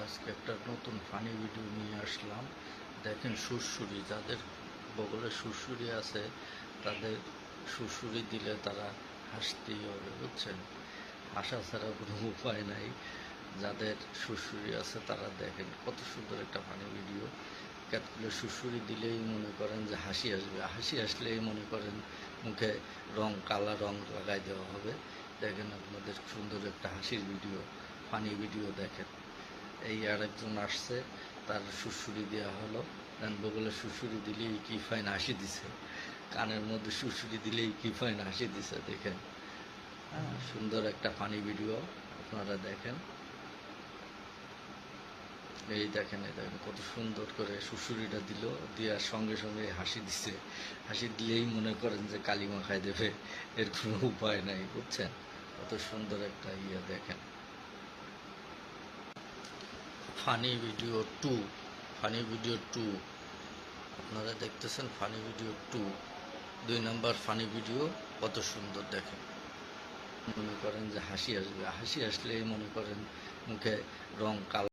আজকে একটা নতুন ফানি ভিডিও নিয়ে আসলাম। দেখেন সুরসুরি, যাদের বগলে সুরসুরি আছে তাদের সুরসুরি দিলে তারা হাসতেই হবে, বুঝছেন? হাসা ছাড়া কোনো উপায় নাই। যাদের সুরসুরি আছে তারা দেখেন কত সুন্দর একটা ফানি ভিডিও। ক্যাটকুলে সুরসুরি দিলেই মনে করেন যে হাসি আসবে, হাসি আসলেই মনে করেন মুখে কালা রং লাগাই দেওয়া হবে। দেখেন আপনাদের সুন্দর একটা হাসির ভিডিও, ফানি ভিডিও দেখেন। এই আরেকজন আসছে, তার সুরসুরি দেওয়া হলো, বগলে সুরসুরি দিলেই কি ফাইন হাসি দিছে, কানের মধ্যে সুরসুরি দিলেই কি ফাইন হাসি দিছে। দেখেন, হ্যাঁ, সুন্দর একটা ফানি ভিডিও আপনারা দেখেন। এই দেখেন, এই দেখেন কত সুন্দর করে সুরসুরিটা দিল, দেওয়ার সঙ্গে সঙ্গে হাসি দিছে। হাসি দিলেই মনে করেন যে কালিমা খাই দেবে, এর কোনো উপায় নাই, বুঝছেন? কত সুন্দর একটা দেখেন। ফানি ভিডিও 2, ফানি ভিডিও 2 আপনারা দেখতেছেন। ফানি ভিডিও 2 নম্বর ফানি ভিডিও, কত সুন্দর দেখেন। মনে করেন যে হাসি আসবে, হাসি আসলেই মনে করেন মুখে কালো